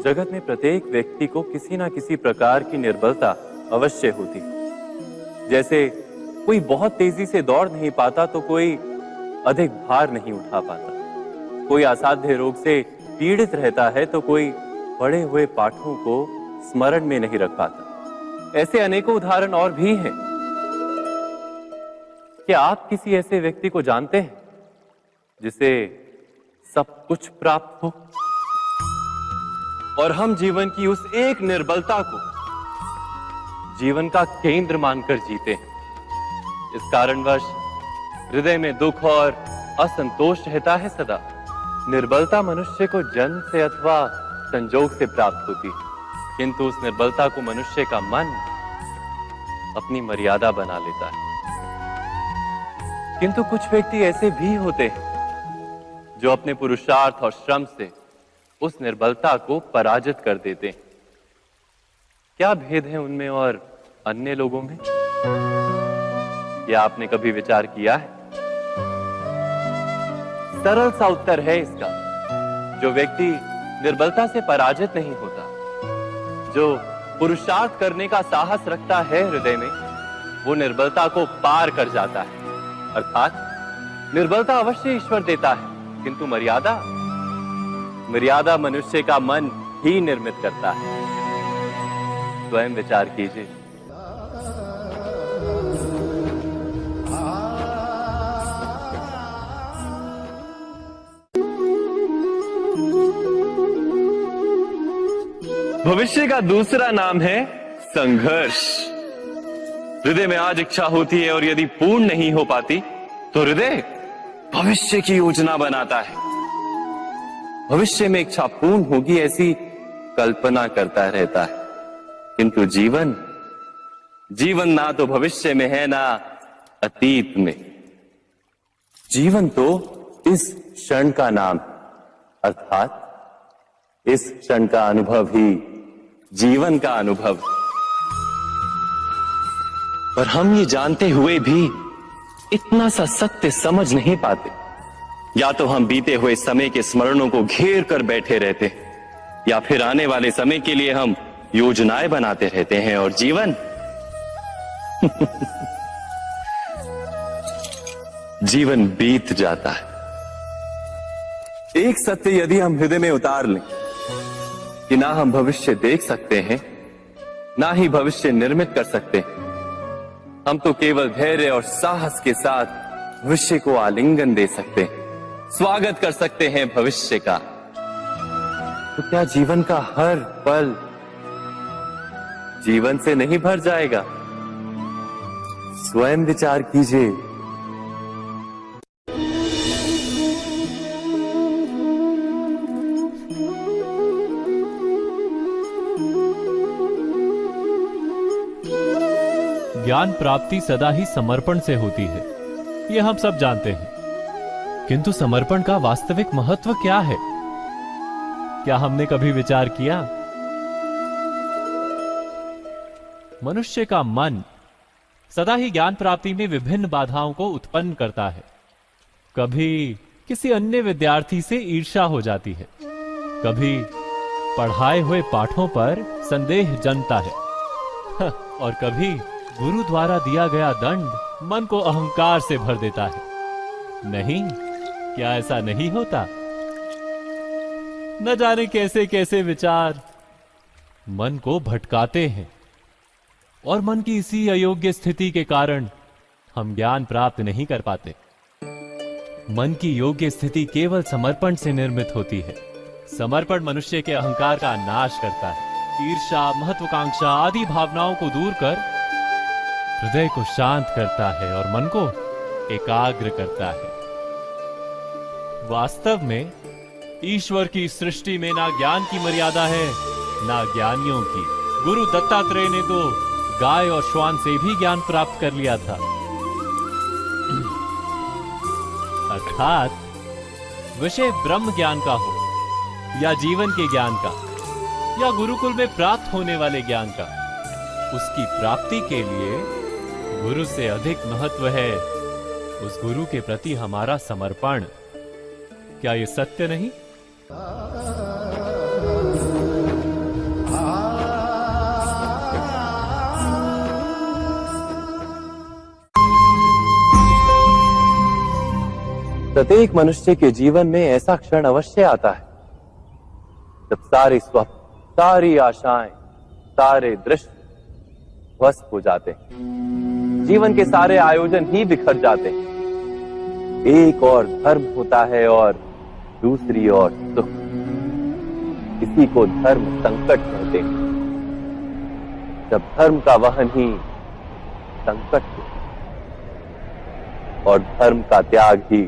जगत में प्रत्येक व्यक्ति को किसी ना किसी प्रकार की निर्बलता अवश्य होती है। जैसे कोई बहुत तेजी से दौड़ नहीं पाता तो कोई अधिक भार नहीं उठा पाता, कोई असाध्य रोग से पीड़ित रहता है तो कोई पढ़े हुए पाठों को स्मरण में नहीं रख पाता। ऐसे अनेकों उदाहरण और भी हैं। क्या आप किसी ऐसे व्यक्ति को जानते हैं जिसे सब कुछ प्राप्त हो और हम जीवन की उस एक निर्बलता को जीवन का केंद्र मानकर जीते हैं? इस कारणवश हृदय में दुख और असंतोष रहता है सदा। निर्बलता मनुष्य को जन्म से अथवा संजोग से प्राप्त होती है, किंतु उस निर्बलता को मनुष्य का मन अपनी मर्यादा बना लेता है। किंतु कुछ व्यक्ति ऐसे भी होते हैं जो अपने पुरुषार्थ और श्रम से उस निर्बलता को पराजित कर देते हैं। क्या भेद है उनमें और अन्य लोगों में? क्या आपने कभी विचार किया है? सरल सा उत्तर है इसका। जो व्यक्ति निर्बलता से पराजित नहीं होता, जो पुरुषार्थ करने का साहस रखता है हृदय में, वो निर्बलता को पार कर जाता है। अर्थात निर्बलता अवश्य ईश्वर देता है, किंतु मर्यादा मनुष्य का मन ही निर्मित करता है। स्वयं विचार कीजिए। भविष्य का दूसरा नाम है संघर्ष। हृदय में आज इच्छा होती है और यदि पूर्ण नहीं हो पाती तो हृदय भविष्य की योजना बनाता है। भविष्य में इच्छा पूर्ण होगी ऐसी कल्पना करता रहता है, किंतु जीवन ना तो भविष्य में है ना अतीत में। जीवन तो इस क्षण का नाम है, अर्थात इस क्षण का अनुभव ही जीवन का अनुभव। पर हम ये जानते हुए भी इतना सा सत्य समझ नहीं पाते। या तो हम बीते हुए समय के स्मरणों को घेर कर बैठे रहते, या फिर आने वाले समय के लिए हम योजनाएं बनाते रहते हैं और जीवन जीवन बीत जाता है। एक सत्य यदि हम हृदय में उतार लें कि ना हम भविष्य देख सकते हैं, ना ही भविष्य निर्मित कर सकते हैं, हम तो केवल धैर्य और साहस के साथ भविष्य को आलिंगन दे सकते हैं, स्वागत कर सकते हैं भविष्य का। तो क्या जीवन का हर पल जीवन से नहीं भर जाएगा? स्वयं विचार कीजिए। ज्ञान प्राप्ति सदा ही समर्पण से होती है, यह हम सब जानते हैं। किंतु समर्पण का वास्तविक महत्व क्या है? क्या हमने कभी विचार किया? मनुष्य का मन सदा ही ज्ञान प्राप्ति में विभिन्न बाधाओं को उत्पन्न करता है। कभी किसी अन्य विद्यार्थी से ईर्ष्या हो जाती है, कभी पढ़ाए हुए पाठों पर संदेह जन्मता है और कभी गुरु द्वारा दिया गया दंड मन को अहंकार से भर देता है। नहीं, क्या ऐसा नहीं होता? न जाने कैसे कैसे विचार मन को भटकाते हैं और मन की इसी अयोग्य स्थिति के कारण हम ज्ञान प्राप्त नहीं कर पाते। मन की योग्य स्थिति केवल समर्पण से निर्मित होती है। समर्पण मनुष्य के अहंकार का नाश करता है। ईर्ष्या, महत्वाकांक्षा आदि भावनाओं को दूर कर हृदय को शांत करता है और मन को एकाग्र करता है। वास्तव में ईश्वर की सृष्टि में ना ज्ञान की मर्यादा है ना ज्ञानियों की। गुरु दत्तात्रेय ने तो गाय और श्वान से भी ज्ञान प्राप्त कर लिया था। अर्थात विषय ब्रह्म ज्ञान का हो या जीवन के ज्ञान का या गुरुकुल में प्राप्त होने वाले ज्ञान का, उसकी प्राप्ति के लिए गुरु से अधिक महत्व है उस गुरु के प्रति हमारा समर्पण। क्या यह सत्य नहीं? प्रत्येक मनुष्य के जीवन में ऐसा क्षण अवश्य आता है जब सारे स्वप्न, सारी आशाएं, सारे दृश्य ध्वस्त हो जाते हैं। जीवन के सारे आयोजन ही बिखर जाते हैं। एक और धर्म होता है और दूसरी ओर सुख। इसी को धर्म संकट कहते हैं। जब धर्म का वहन ही संकट हो और धर्म का त्याग ही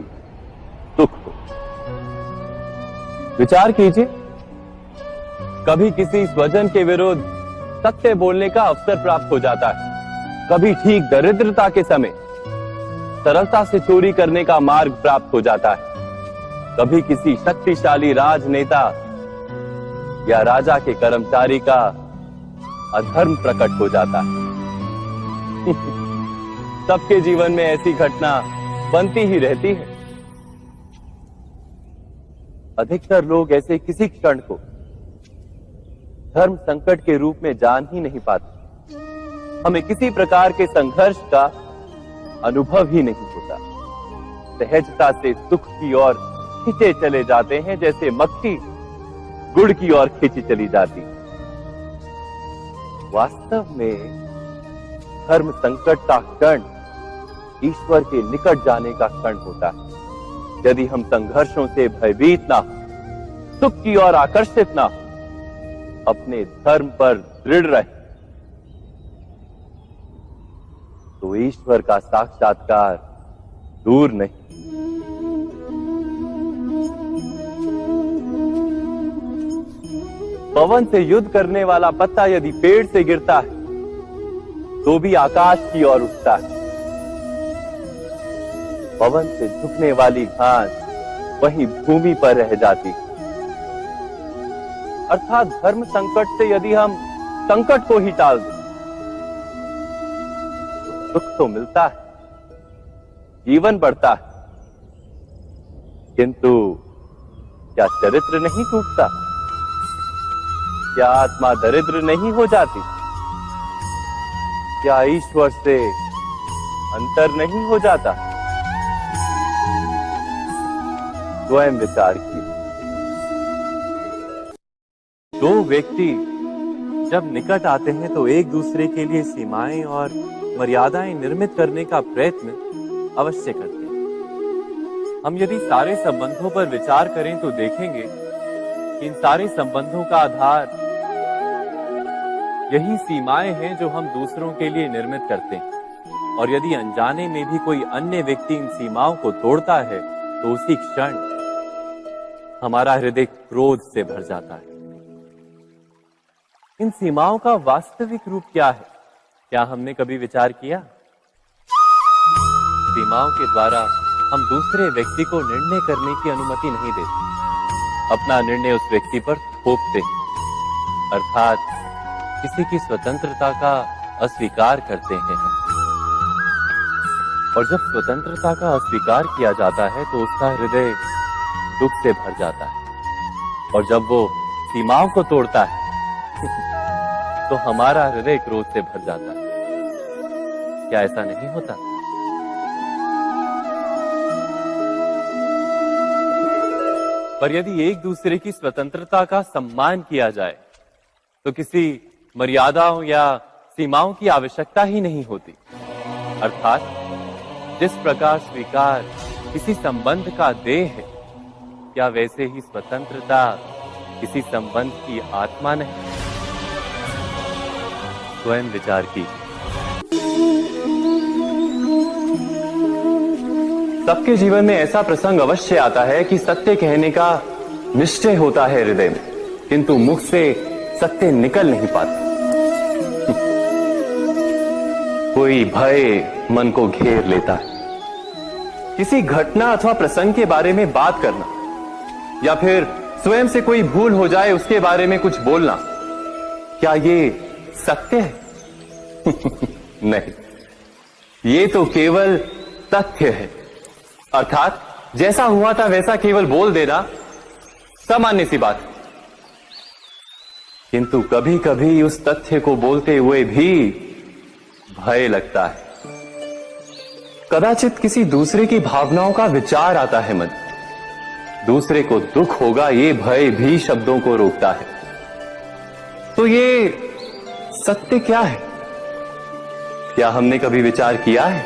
सुख हो। विचार कीजिए, कभी किसी स्वजन के विरुद्ध सत्य बोलने का अवसर प्राप्त हो जाता है, कभी ठीक दरिद्रता के समय सरलता से चोरी करने का मार्ग प्राप्त हो जाता है, कभी किसी शक्तिशाली राजनेता या राजा के कर्मचारी का अधर्म प्रकट हो जाता है। सबके जीवन में ऐसी घटना बनती ही रहती है। अधिकतर लोग ऐसे किसी क्षण को धर्म संकट के रूप में जान ही नहीं पाते। हमें किसी प्रकार के संघर्ष का अनुभव ही नहीं होता। सहजता से सुख की ओर खींचे चले जाते हैं, जैसे मक्खी गुड़ की ओर खींची चली जाती। वास्तव में धर्म संकट का क्षण ईश्वर के निकट जाने का क्षण होता है। यदि हम संघर्षों से भयभीत ना हो, सुख की ओर आकर्षित ना हो, अपने धर्म पर दृढ़ रहे, तो ईश्वर का साक्षात्कार दूर नहीं। पवन से युद्ध करने वाला पत्ता यदि पेड़ से गिरता है तो भी आकाश की ओर उठता है। पवन से झुकने वाली घास वहीं भूमि पर रह जाती है। अर्थात धर्म संकट से यदि हम संकट को ही टाल दें तो सुख तो मिलता है, जीवन बढ़ता है, किंतु क्या चरित्र नहीं टूटता? क्या आत्मा दरिद्र नहीं हो जाती? क्या ईश्वर से अंतर नहीं हो जाता? स्वयं विचार कीजिए। दो व्यक्ति जब निकट आते हैं तो एक दूसरे के लिए सीमाएं और मर्यादाएं निर्मित करने का प्रयत्न अवश्य करते हैं। हम यदि सारे संबंधों पर विचार करें तो देखेंगे कि इन सारे संबंधों का आधार यही सीमाएं हैं जो हम दूसरों के लिए निर्मित करते हैं। और यदि अनजाने में भी कोई अन्य व्यक्ति इन सीमाओं को तोड़ता है तो उसी क्षण हमारा हृदय क्रोध से भर जाता है। इन सीमाओं का वास्तविक रूप क्या है? क्या हमने कभी विचार किया? सीमाओं के द्वारा हम दूसरे व्यक्ति को निर्णय करने की अनुमति नहीं देते। अपना निर्णय उस व्यक्ति पर थोपते हैं, अर्थात किसी की स्वतंत्रता का अस्वीकार करते हैं। और जब स्वतंत्रता का अस्वीकार किया जाता है तो उसका हृदय दुख से भर जाता है। और जब वो सीमाओं को तोड़ता है तो हमारा हृदय क्रोध से भर जाता है। क्या ऐसा नहीं होता? पर यदि एक दूसरे की स्वतंत्रता का सम्मान किया जाए तो किसी मर्यादाओं या सीमाओं की आवश्यकता ही नहीं होती। अर्थात जिस प्रकार स्वीकार किसी संबंध का देह है, क्या वैसे ही स्वतंत्रता किसी संबंध की आत्मा नहीं? स्वयं विचार कीजिए। सबके जीवन में ऐसा प्रसंग अवश्य आता है कि सत्य कहने का निश्चय होता है हृदय में, किंतु मुख से सत्य निकल नहीं पाता। कोई भय मन को घेर लेता है। किसी घटना अथवा प्रसंग के बारे में बात करना या फिर स्वयं से कोई भूल हो जाए उसके बारे में कुछ बोलना, क्या ये सत्य है? नहीं, ये तो केवल तथ्य है। अर्थात जैसा हुआ था वैसा केवल बोल देना सामान्य सी बात है। किंतु कभी कभी उस तथ्य को बोलते हुए भी भय लगता है। कदाचित किसी दूसरे की भावनाओं का विचार आता है मन। दूसरे को दुख होगा ये भय भी शब्दों को रोकता है। तो ये सत्य क्या है? क्या हमने कभी विचार किया है?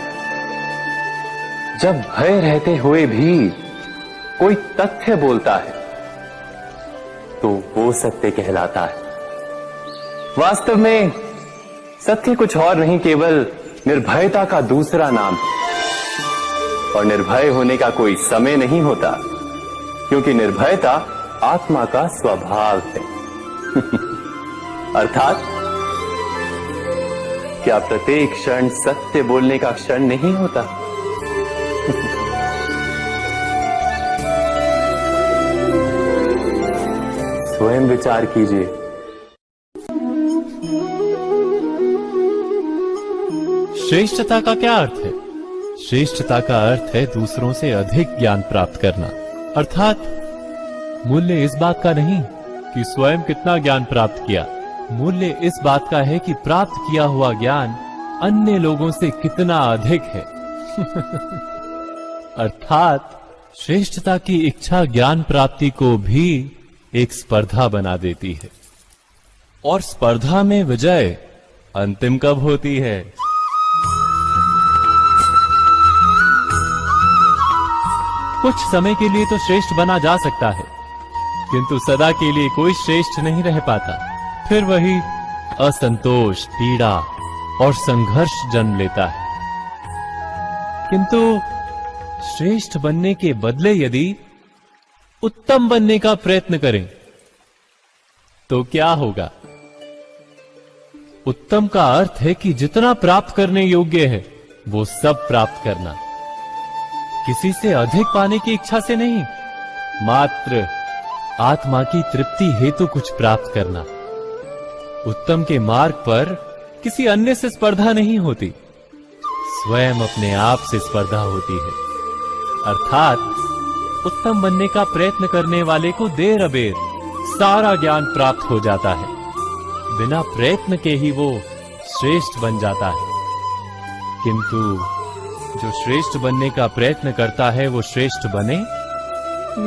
जब भय रहते हुए भी कोई तथ्य बोलता है तो वो सत्य कहलाता है। वास्तव में सत्य कुछ और नहीं, केवल निर्भयता का दूसरा नाम है। और निर्भय होने का कोई समय नहीं होता, क्योंकि निर्भयता आत्मा का स्वभाव है। अर्थात क्या प्रत्येक क्षण सत्य बोलने का क्षण नहीं होता? स्वयं विचार कीजिए। श्रेष्ठता का क्या अर्थ है? श्रेष्ठता का अर्थ है दूसरों से अधिक ज्ञान प्राप्त करना। अर्थात मूल्य इस बात का नहीं कि स्वयं कितना ज्ञान प्राप्त किया, मूल्य इस बात का है कि प्राप्त किया हुआ ज्ञान अन्य लोगों से कितना अधिक है। अर्थात श्रेष्ठता की इच्छा ज्ञान प्राप्ति को भी एक स्पर्धा बना देती है। और स्पर्धा में विजय अंतिम कब होती है? कुछ समय के लिए तो श्रेष्ठ बना जा सकता है, किंतु सदा के लिए कोई श्रेष्ठ नहीं रह पाता। फिर वही असंतोष, पीड़ा और संघर्ष जन्म लेता है। किंतु श्रेष्ठ बनने के बदले यदि उत्तम बनने का प्रयत्न करें तो क्या होगा? उत्तम का अर्थ है कि जितना प्राप्त करने योग्य है वो सब प्राप्त करना, किसी से अधिक पाने की इच्छा से नहीं, मात्र आत्मा की तृप्ति हेतु कुछ प्राप्त करना। उत्तम के मार्ग पर किसी अन्य से स्पर्धा नहीं होती, स्वयं अपने आप से स्पर्धा होती है। अर्थात उत्तम बनने का प्रयत्न करने वाले को देर अबेर सारा ज्ञान प्राप्त हो जाता है। बिना प्रयत्न के ही वो श्रेष्ठ बन जाता है। किंतु जो श्रेष्ठ बनने का प्रयत्न करता है वो श्रेष्ठ बने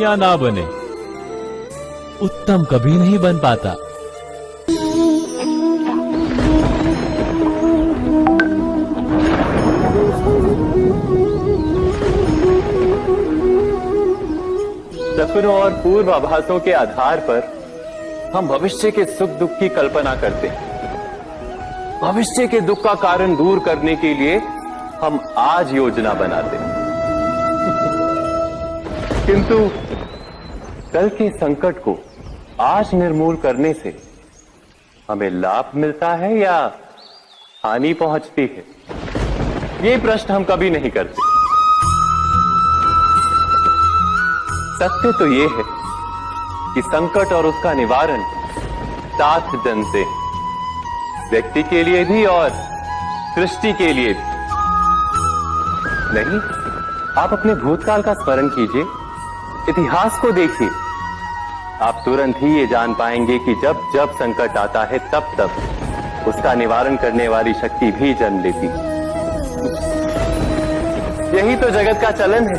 या ना बने, उत्तम कभी नहीं बन पाता। सपनों और पूर्वाभासों के आधार पर हम भविष्य के सुख दुख की कल्पना करते हैं। भविष्य के दुख का कारण दूर करने के लिए हम आज योजना बनाते हैं। किंतु कल के संकट को आज निर्मूल करने से हमें लाभ मिलता है या हानि पहुंचती है? ये प्रश्न हम कभी नहीं करते। सत्य तो ये है कि संकट और उसका निवारण साथ जन से, व्यक्ति के लिए भी और सृष्टि के लिए भी। नहीं, आप अपने भूतकाल का स्मरण कीजिए, इतिहास को देखिए। आप तुरंत ही ये जान पाएंगे कि जब जब संकट आता है तब तब उसका निवारण करने वाली शक्ति भी जन्म लेती है। यही तो जगत का चलन है।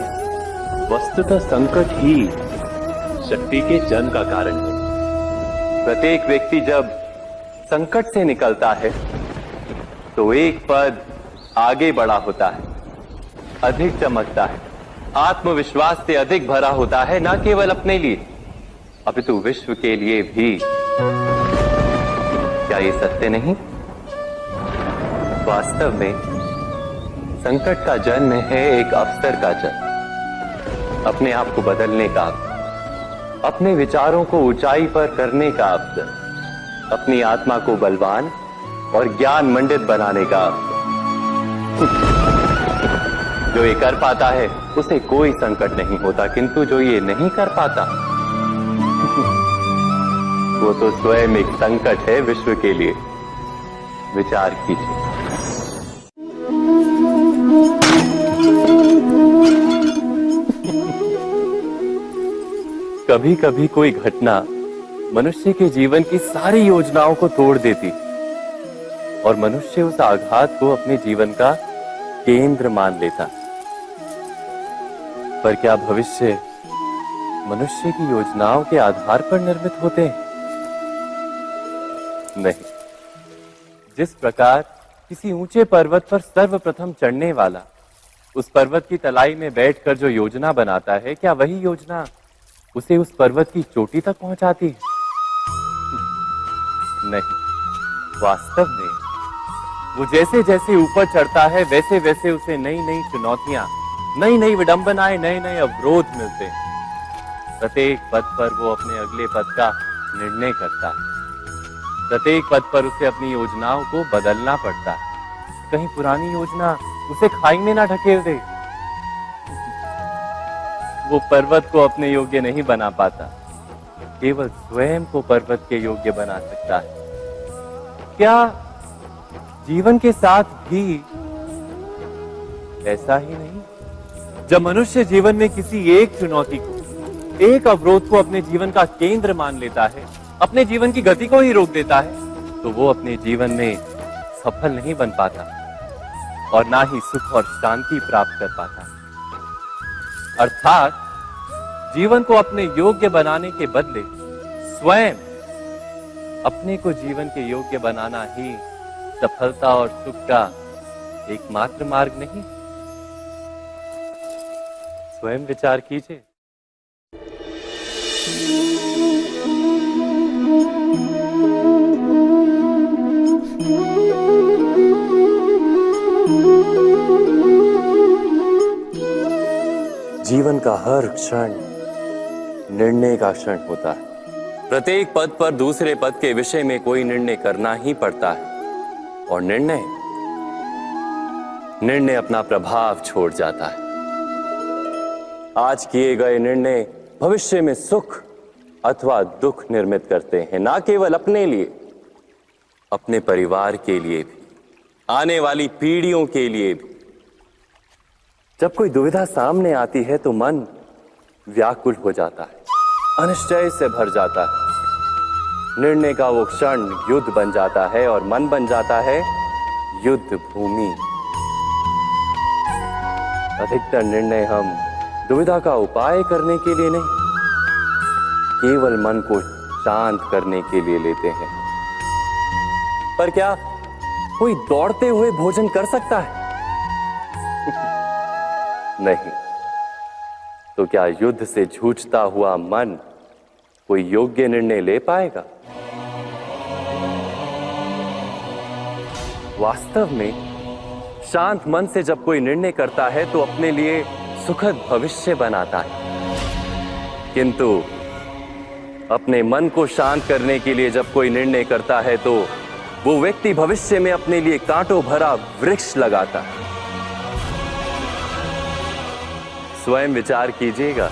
वस्तुतः संकट ही शक्ति के जन्म का कारण है। प्रत्येक व्यक्ति जब संकट से निकलता है तो एक पद आगे बढ़ा होता है, अधिक चमकता है, आत्मविश्वास से अधिक भरा होता है, न केवल अपने लिए अपितु विश्व के लिए भी। क्या ये सत्य नहीं? वास्तव में संकट का जन्म है एक अवसर का जन्म, अपने आप को बदलने का, अपने विचारों को ऊंचाई पर करने का अवसर, अपनी आत्मा को बलवान और ज्ञान मंडित बनाने का अवसर। जो ये कर पाता है उसे कोई संकट नहीं होता, किंतु जो ये नहीं कर पाता वो तो स्वयं एक संकट है विश्व के लिए। विचार कीजिए। कभी कभी कोई घटना मनुष्य के जीवन की सारी योजनाओं को तोड़ देती और मनुष्य उस आघात को अपने जीवन का केंद्र मान लेता। पर क्या भविष्य मनुष्य की योजनाओं के आधार पर निर्मित होते हैं? नहीं। जिस प्रकार किसी ऊंचे पर्वत पर सर्वप्रथम चढ़ने वाला उस पर्वत की तलाई में बैठकर जो योजना बनाता है, क्या वही योजना उसे उस पर्वत की चोटी तक पहुंचाती है? नहीं। वास्तव में वो जैसे जैसे ऊपर चढ़ता है वैसे वैसे उसे नई नई चुनौतियां, नई नई विडंबनाएं, नए नए अवरोध मिलते हैं। प्रत्येक पद पर वो अपने अगले पद का निर्णय करता है। प्रत्येक पद पर उसे अपनी योजनाओं को बदलना पड़ता है। कहीं पुरानी योजना उसे खाई में ना ढकेल दे। वो पर्वत को अपने योग्य नहीं बना पाता, केवल स्वयं को पर्वत के योग्य बना सकता है। क्या जीवन के साथ भी ऐसा ही नहीं? जब मनुष्य जीवन में किसी एक चुनौती को, एक अवरोध को अपने जीवन का केंद्र मान लेता है, अपने जीवन की गति को ही रोक देता है, तो वो अपने जीवन में सफल नहीं बन पाता और ना ही सुख और शांति प्राप्त कर पाता। अर्थात जीवन को अपने योग्य बनाने के बदले स्वयं अपने को जीवन के योग्य बनाना ही सफलता और सुख का एकमात्र मार्ग नहीं। स्वयं विचार कीजिए। जीवन का हर क्षण निर्णय का क्षण होता है। प्रत्येक पद पर दूसरे पद के विषय में कोई निर्णय करना ही पड़ता है और निर्णय अपना प्रभाव छोड़ जाता है। आज किए गए निर्णय भविष्य में सुख अथवा दुख निर्मित करते हैं, ना केवल अपने लिए, अपने परिवार के लिए भी, आने वाली पीढ़ियों के लिए भी। जब कोई दुविधा सामने आती है तो मन व्याकुल हो जाता है, अनिश्चय से भर जाता है। निर्णय का वो क्षण युद्ध बन जाता है और मन बन जाता है युद्ध भूमि। अधिकतर निर्णय हम दुविधा का उपाय करने के लिए नहीं, केवल मन को शांत करने के लिए लेते हैं। पर क्या कोई दौड़ते हुए भोजन कर सकता है? नहीं। तो क्या युद्ध से जूझता हुआ मन कोई योग्य निर्णय ले पाएगा? वास्तव में शांत मन से जब कोई निर्णय करता है तो अपने लिए सुखद भविष्य बनाता है। किंतु अपने मन को शांत करने के लिए जब कोई निर्णय करता है तो वो व्यक्ति भविष्य में अपने लिए कांटों भरा वृक्ष लगाता है। स्वयं विचार कीजिएगा।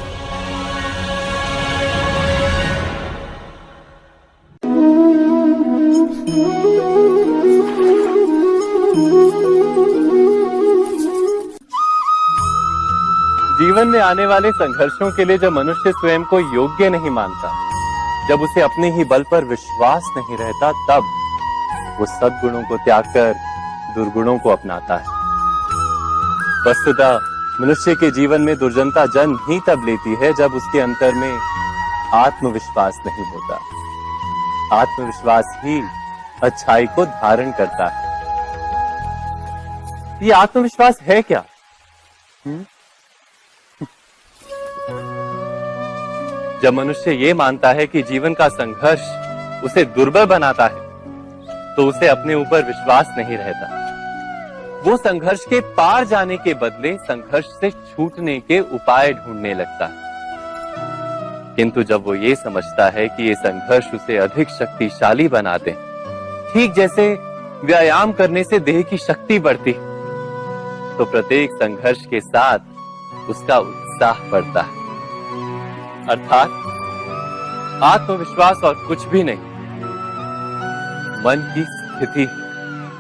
जीवन में आने वाले संघर्षों के लिए जब मनुष्य स्वयं को योग्य नहीं मानता, जब उसे अपने ही बल पर विश्वास नहीं रहता, तब वो सद्गुणों को त्याग कर दुर्गुणों को अपनाता है। वस्तुतः मनुष्य के जीवन में दुर्जनता जन्म ही तब लेती है जब उसके अंतर में आत्मविश्वास नहीं होता। आत्मविश्वास ही अच्छाई को धारण करता है। ये आत्मविश्वास है क्या? जब मनुष्य ये मानता है कि जीवन का संघर्ष उसे दुर्बल बनाता है, तो उसे अपने ऊपर विश्वास नहीं रहता। वो संघर्ष के पार जाने के बदले संघर्ष से छूटने के उपाय ढूंढने लगता है। किंतु जब वो ये समझता है कि ये संघर्ष उसे अधिक शक्तिशाली बनाते हैं, ठीक जैसे व्यायाम करने से देह की शक्ति बढ़ती, तो प्रत्येक संघर्ष के साथ उसका उत्साह बढ़ता है। अर्थात आत्मविश्वास और कुछ भी नहीं, मन की स्थिति,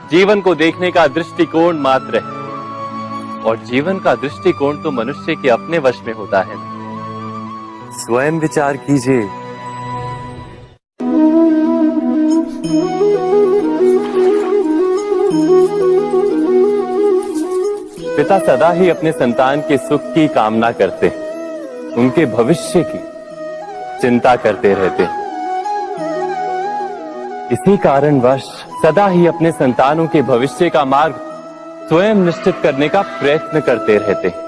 जीवन को देखने का दृष्टिकोण मात्र है। और जीवन का दृष्टिकोण तो मनुष्य के अपने वश में होता है। स्वयं विचार कीजिए। पिता सदा ही अपने संतान के सुख की कामना करते हैं। उनके भविष्य की चिंता करते रहते हैं। इसी कारणवश सदा ही अपने संतानों के भविष्य का मार्ग स्वयं निश्चित करने का प्रयत्न करते रहते हैं।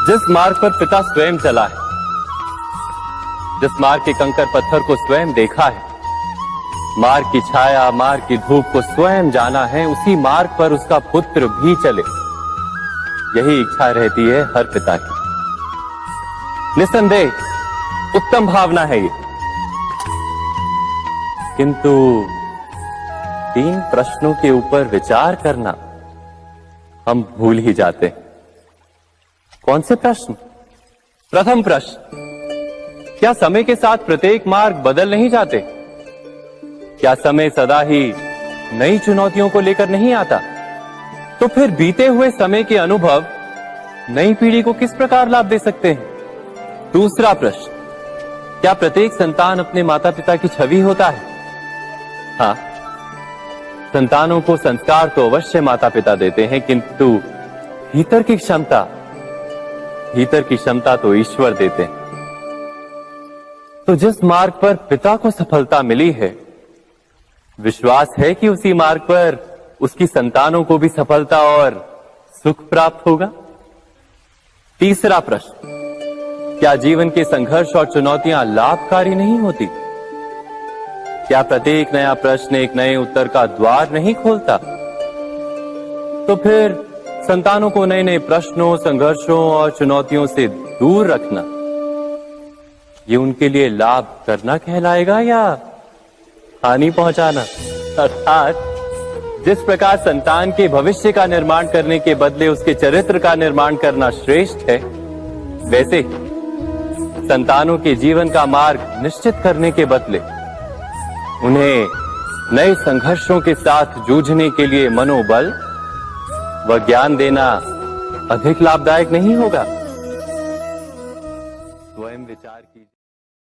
जिस मार्ग पर पिता स्वयं चला है, जिस मार्ग के कंकर पत्थर को स्वयं देखा है, मार्ग की छाया, मार्ग की धूप को स्वयं जाना है, उसी मार्ग पर उसका पुत्र भी चले, यही इच्छा रहती है हर पिता की। निस्संदेह उत्तम भावना है ये, किंतु 3 प्रश्नों के ऊपर विचार करना हम भूल ही जाते हैं। कौन से प्रश्न? प्रथम प्रश्न, क्या समय के साथ प्रत्येक मार्ग बदल नहीं जाते? क्या समय सदा ही नई चुनौतियों को लेकर नहीं आता? तो फिर बीते हुए समय के अनुभव नई पीढ़ी को किस प्रकार लाभ दे सकते हैं? दूसरा प्रश्न, क्या प्रत्येक संतान अपने माता पिता की छवि होता है? हाँ, संतानों को संस्कार तो अवश्य माता पिता देते हैं, किंतु भीतर की क्षमता तो ईश्वर देते हैं। तो जिस मार्ग पर पिता को सफलता मिली है, विश्वास है कि उसी मार्ग पर उसकी संतानों को भी सफलता और सुख प्राप्त होगा। तीसरा प्रश्न, क्या जीवन के संघर्ष और चुनौतियां लाभकारी नहीं होती? क्या प्रत्येक नया प्रश्न एक नए उत्तर का द्वार नहीं खोलता? तो फिर संतानों को नए नए प्रश्नों, संघर्षों और चुनौतियों से दूर रखना, ये उनके लिए लाभ करना कहलाएगा या हानि पहुंचाना? अर्थात जिस प्रकार संतान के भविष्य का निर्माण करने के बदले उसके चरित्र का निर्माण करना श्रेष्ठ है, वैसे संतानों के जीवन का मार्ग निश्चित करने के बदले उन्हें नए संघर्षों के साथ जूझने के लिए मनोबल व ज्ञान देना अधिक लाभदायक नहीं होगा? स्वयं विचार की